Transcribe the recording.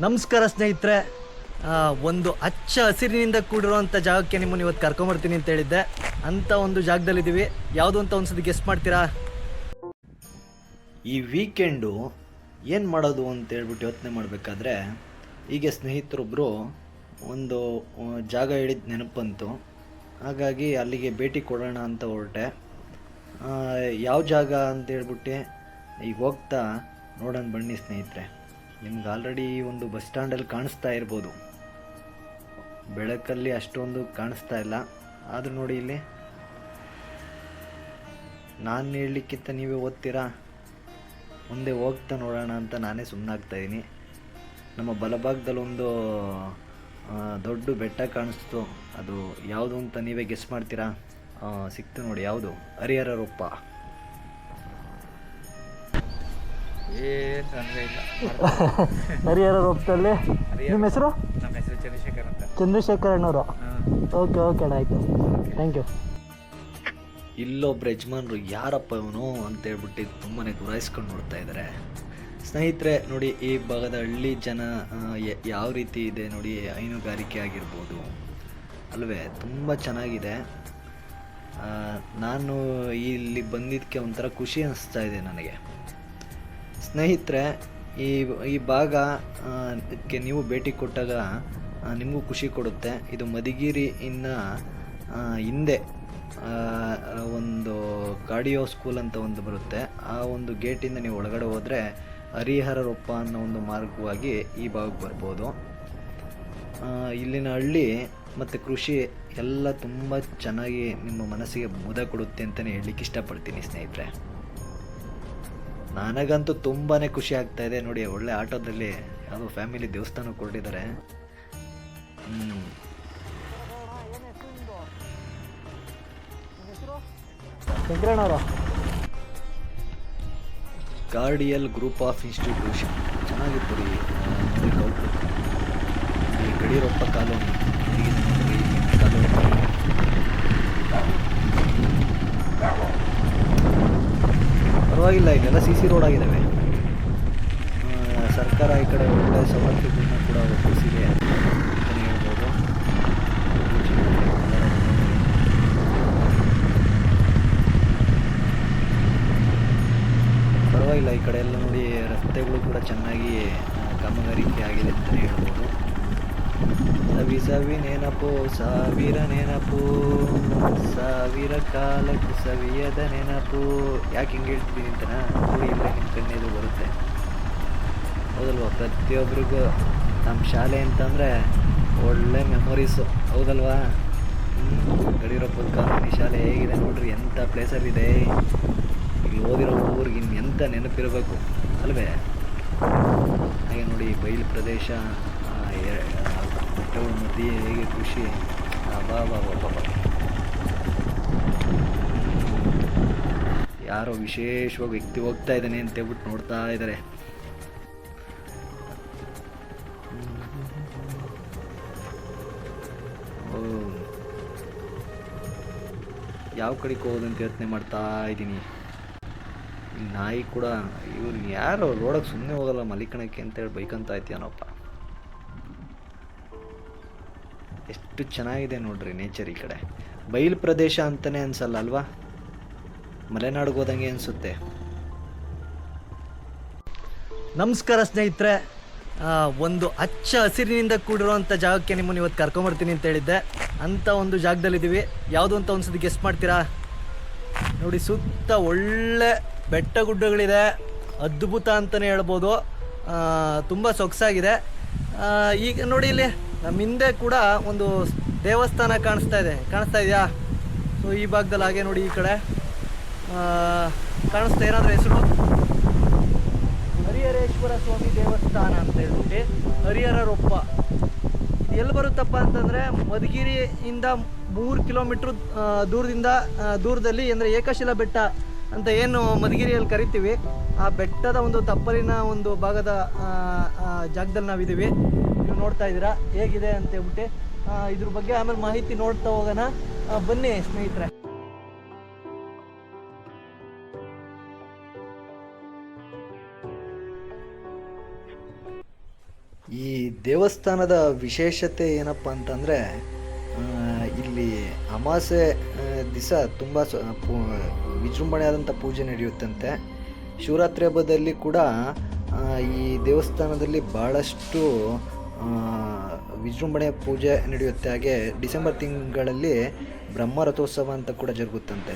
ನಮಸ್ಕಾರ ಸ್ನೇಹಿತರೆ. ಒಂದು ಹಚ್ಚ ಹಸಿರಿನಿಂದ ಕೂಡಿರುವಂಥ ಜಾಗಕ್ಕೆ ನಿಮ್ಮನ್ನು ಇವತ್ತು ಕರ್ಕೊಂಬರ್ತೀನಿ ಅಂತ ಹೇಳಿದ್ದೆ. ಅಂಥ ಒಂದು ಜಾಗದಲ್ಲಿದ್ದೀವಿ. ಯಾವುದು ಅಂತ ಒಂದ್ಸತಿ ಗೆಸ್ ಮಾಡ್ತೀರಾ? ಈ ವೀಕೆಂಡು ಏನು ಮಾಡೋದು ಅಂತ ಹೇಳ್ಬಿಟ್ಟು ಯೋಚನೆ ಮಾಡಬೇಕಾದ್ರೆ ಹೀಗೆ ಸ್ನೇಹಿತರೊಬ್ಬರು ಒಂದು ಜಾಗ ಹೇಳಿದ ನೆನಪಂತು. ಹಾಗಾಗಿ ಅಲ್ಲಿಗೆ ಭೇಟಿ ಕೊಡೋಣ ಅಂತ ಹೊರಟೆ. ಯಾವ ಜಾಗ ಅಂತ ಹೇಳ್ಬಿಟ್ಟು ಈಗ ಹೋಗ್ತಾ ನೋಡೋಣ ಬನ್ನಿ ಸ್ನೇಹಿತರೆ. ನಿಮ್ಗೆ ಆಲ್ರೆಡಿ ಒಂದು ಬಸ್ ಸ್ಟ್ಯಾಂಡಲ್ಲಿ ಕಾಣಿಸ್ತಾ ಇರ್ಬೋದು. ಬೆಳಕಲ್ಲಿ ಅಷ್ಟೊಂದು ಕಾಣಿಸ್ತಾ ಇಲ್ಲ, ಆದರೂ ನೋಡಿ ಇಲ್ಲಿ ನಾನು ಹೇಳಲಿಕ್ಕಿಂತ ನೀವೇ ಓದ್ತೀರಾ. ಮುಂದೆ ಹೋಗ್ತಾ ನೋಡೋಣ ಅಂತ ನಾನೇ ಸುಮ್ಮನಾಗ್ತಾಯಿದ್ದೀನಿ. ನಮ್ಮ ಬಲಭಾಗದಲ್ಲಿ ಒಂದು ದೊಡ್ಡ ಬೆಟ್ಟ ಕಾಣಿಸ್ತು. ಅದು ಯಾವುದು ಅಂತ ನೀವೇ ಗೆಸ್ ಮಾಡ್ತೀರಾ? ಸಿಕ್ತು ನೋಡಿ, ಯಾವುದು? ಹರಿಹರ ರೊಪ್ಪ. ಹರಿಹರ ರೊಪ್ಪದಲ್ಲಿ ನಿಮ್ಮ ಹೆಸರು? ನಮ್ಮ ಹೆಸರು ಚಂದ್ರಶೇಖರ್ ಅಂತ. ಚಂದ್ರಶೇಖರ್ ಅಣ್ಣವರು. ಓಕೆ ಅಣ್ಣ, ಆಯಿತು, ಥ್ಯಾಂಕ್ ಯು. ಇಲ್ಲೊಬ್ಬರು ಯಜಮಾನ್ರು ಯಾರಪ್ಪ ಇವನು ಅಂತ ಹೇಳ್ಬಿಟ್ಟು ತುಂಬಾ ಗುರಾಯಿಸ್ಕೊಂಡು ನೋಡ್ತಾ ಇದ್ದಾರೆ. ಸ್ನೇಹಿತರೆ ನೋಡಿ, ಈ ಭಾಗದ ಹಳ್ಳಿ ಜನ ಯಾವ ರೀತಿ ಇದೆ ನೋಡಿ. ಹೈನುಗಾರಿಕೆ ಆಗಿರ್ಬೋದು ಅಲ್ವೇ, ತುಂಬ ಚೆನ್ನಾಗಿದೆ. ನಾನು ಇಲ್ಲಿ ಬಂದಿದ್ದಕ್ಕೆ ಒಂಥರ ಖುಷಿ ಅನಿಸ್ತಾ ಇದೆ ನನಗೆ. ಸ್ನೇಹಿತರೆ, ಈ ಭಾಗಕ್ಕೆ ನೀವು ಭೇಟಿ ಕೊಟ್ಟಾಗ ನಿಮಗೂ ಖುಷಿ ಕೊಡುತ್ತೆ. ಇದು ಮಧುಗಿರಿಯಿಂದ ಹಿಂದೆ ಒಂದು ಕಾರ್ಡಿಯೋ ಸ್ಕೂಲ್ ಅಂತ ಒಂದು ಬರುತ್ತೆ. ಆ ಒಂದು ಗೇಟಿಂದ ನೀವು ಒಳಗಡೆ ಹೋದರೆ ಹರಿಹರ ರೊಪ್ಪ ಅನ್ನೋ ಒಂದು ಮಾರ್ಗವಾಗಿ ಈ ಭಾಗಕ್ಕೆ ಬರ್ಬೋದು. ಇಲ್ಲಿನ ಹಳ್ಳಿ ಮತ್ತು ಕೃಷಿ ಎಲ್ಲ ತುಂಬ ಚೆನ್ನಾಗಿ ನಿಮ್ಮ ಮನಸ್ಸಿಗೆ ಮುದ ಕೊಡುತ್ತೆ ಅಂತಲೇ ಹೇಳಲಿಕ್ಕೆ ಇಷ್ಟಪಡ್ತೀನಿ ಸ್ನೇಹಿತರೆ. ನನಗಂತೂ ತುಂಬಾ ಖುಷಿ ಆಗ್ತಾ ಇದೆ ನೋಡಿ. ಒಳ್ಳೆ ಆಟೋದಲ್ಲಿ ಯಾವುದೋ ಫ್ಯಾಮಿಲಿ ದೇವಸ್ಥಾನ ಕೊಟ್ಟಿದ್ದಾರೆ. ಕಾರ್ಡಿಯಲ್ ಗ್ರೂಪ್ ಆಫ್ ಇನ್ಸ್ಟಿಟ್ಯೂಷನ್ ಚೆನ್ನಾಗಿತ್ತು ರೀ. ಈ ಗಡಿರೊಪ್ಪ ಕಾಲೋನಿ ಪರವಾಗಿಲ್ಲ, ಇಲ್ಲೆಲ್ಲ ಸಿ ರೋಡ್ ಆಗಿದ್ದಾವೆ. ಸರ್ಕಾರ ಈ ಕಡೆ ಒಳ್ಳೆ ಸವಲತ್ತುಗಳನ್ನ ಕೂಡ ಒದಗಿಸಿದೆ ಅಂತಲೇ ಹೇಳ್ಬೋದು. ಪರವಾಗಿಲ್ಲ, ಈ ಕಡೆ ಎಲ್ಲ ನೋಡಿ ರಸ್ತೆಗಳು ಕೂಡ ಚೆನ್ನಾಗಿ ಕಾಮಗಾರಿಕೆ ಆಗಿದೆ ಅಂತಲೇ ಹೇಳ್ಬೋದು. ಸವಿ ನೆನಪು ಸಾವಿರ ನೆನಪು, ಸಾವಿರ ಕಾಲಕ್ಕೆ ಸವಿಯದ ನೆನಪು. ಯಾಕೆ ಹಿಂಗೆ ಹೇಳ್ತಿದ್ದೀನಿ ಅಂತ ನೋಡಿ, ಇಲ್ಲೇ ನಿಮ್ಮ ಕಣ್ಣೆದು ಬರುತ್ತೆ. ಹೌದಲ್ವಾ? ಪ್ರತಿಯೊಬ್ಬರಿಗೂ ನಮ್ಮ ಶಾಲೆ ಅಂತಂದರೆ ಒಳ್ಳೆ ಮೆಮೊರೀಸು, ಹೌದಲ್ವಾ? ಗಡಿರೊಪ್ಪದ ಕಾಲೋನಿ ಶಾಲೆ ಹೇಗಿದೆ ನೋಡ್ರಿ, ಎಂಥ ಪ್ಲೇಸಲ್ಲಿದೆ. ಇಲ್ಲಿ ಓದಿರೋ ಊರಿಗೆ ಇನ್ನು ಎಂಥ ನೆನಪಿರಬೇಕು ಅಲ್ವೇ? ಹಾಗೆ ನೋಡಿ, ಬಯಲು ಪ್ರದೇಶ, ಬೆಟ್ಟಗಳ ಮಧ್ಯೆ ಹೇಗೆ ಖುಷಿ. ಯಾರೋ ವಿಶೇಷವಾಗಿ ವ್ಯಕ್ತಿ ಹೋಗ್ತಾ ಇದ್ದಾನೆ ಅಂತ ಹೇಳ್ಬಿಟ್ಟು ನೋಡ್ತಾ ಇದ್ದಾರೆ. ಯಾವ ಕಡೆಗೆ ಹೋಗೋದಂತ ಯೋಚನೆ ಮಾಡ್ತಾ ಇದ್ದೀನಿ. ಈ ನಾಯಿ ಕೂಡ ಇವ್ರು ಯಾರು ರೋಡಕ್ಕೆ ಸುಮ್ಮನೆ ಹೋಗಲ್ಲ ಮಲಿಕಣಕ್ಕೆ ಅಂತೇಳಿ ಬೈಕಂತ ಆಯ್ತೀನಪ್ಪ. ಎಷ್ಟು ಚೆನ್ನಾಗಿದೆ ನೋಡ್ರಿ ನೇಚರ್. ಈ ಕಡೆ ಬಯಲು ಪ್ರದೇಶ ಅಂತಲೇ ಅನ್ಸಲ್ಲ ಅಲ್ವಾ? ಮಲೆನಾಡಿಗೆ ಹೋದಂಗೆ ಅನಿಸುತ್ತೆ. ನಮಸ್ಕಾರ ಸ್ನೇಹಿತರೆ. ಒಂದು ಹಚ್ಚ ಹಸಿರಿನಿಂದ ಕೂಡಿರುವಂಥ ಜಾಗಕ್ಕೆ ನಿಮ್ಮನ್ನು ಇವತ್ತು ಕರ್ಕೊಂಬರ್ತೀನಿ ಅಂತ ಹೇಳಿದ್ದೆ. ಅಂಥ ಒಂದು ಜಾಗದಲ್ಲಿದ್ದೀವಿ. ಯಾವುದು ಅಂತ ಒಂದ್ಸತಿ ಗೆಸ್ ಮಾಡ್ತೀರಾ? ನೋಡಿ, ಸುತ್ತ ಒಳ್ಳೆ ಬೆಟ್ಟ ಗುಡ್ಡಗಳಿದೆ. ಅದ್ಭುತ ಅಂತಲೇ ಹೇಳ್ಬೋದು. ತುಂಬ ಸೊಗಸಾಗಿದೆ. ಈಗ ನೋಡಿ, ಇಲ್ಲಿ ನಮ್ಮ ಹಿಂದೆ ಕೂಡ ಒಂದು ದೇವಸ್ಥಾನ ಕಾಣಿಸ್ತಾ ಇದೆಯಾ? ಸೊ ಈ ಭಾಗದಲ್ಲಿ ಹಾಗೆ ನೋಡಿ, ಈ ಕಡೆ ಕಾಣಿಸ್ತಾ ಏನಾದರೂ ಹೆಸರು? ಹರಿಹರೇಶ್ವರ ಸ್ವಾಮಿ ದೇವಸ್ಥಾನ ಅಂತ ಹೇಳ್ಬಿಟ್ಟು ಹರಿಹರ ರೊಪ್ಪ. ಇದು ಎಲ್ಲಿ ಬರುತ್ತಪ್ಪ ಅಂತಂದರೆ ಮಧುಗಿರಿಯಿಂದ 3 ಕಿಲೋಮೀಟ್ರ್ ದೂರದಲ್ಲಿ ಅಂದರೆ ಏಕಶಿಲಾ ಬೆಟ್ಟ ಅಂತ ಏನು ಮಧುಗಿರಿಯಲ್ಲಿ ಕರಿತೀವಿ, ಆ ಬೆಟ್ಟದ ಒಂದು ತಪ್ಪಲಿನ ಒಂದು ಭಾಗದ ಜಾಗದಲ್ಲಿ ನಾವಿದ್ದೀವಿ. ನೀವು ನೋಡ್ತಾ ಇದ್ದೀರಾ ಹೇಗಿದೆ ಅಂತ ಹೇಳ್ಬಿಟ್ಟು. ಇದ್ರ ಬಗ್ಗೆ ಆಮೇಲೆ ಮಾಹಿತಿ ನೋಡ್ತಾ ಹೋಗೋಣ, ಬನ್ನಿ ಸ್ನೇಹಿತರೆ. ಈ ದೇವಸ್ಥಾನದ ವಿಶೇಷತೆ ಏನಪ್ಪ ಅಂತಂದರೆ ಇಲ್ಲಿ ಅಮಾವಾಸ್ಯೆ ದಿವಸ ತುಂಬ ವಿಜೃಂಭಣೆಯಾದಂಥ ಪೂಜೆ ನಡೆಯುತ್ತಂತೆ. ಶಿವರಾತ್ರಿ ಹಬ್ಬದಲ್ಲಿ ಕೂಡ ಈ ದೇವಸ್ಥಾನದಲ್ಲಿ ಭಾಳಷ್ಟು ವಿಜೃಂಭಣೆಯ ಪೂಜೆ ನಡೆಯುತ್ತೆ. ಹಾಗೆ ಡಿಸೆಂಬರ್ ತಿಂಗಳಲ್ಲಿ ಬ್ರಹ್ಮ ರಥೋತ್ಸವ ಅಂತ ಕೂಡ ಜರುಗುತ್ತಂತೆ.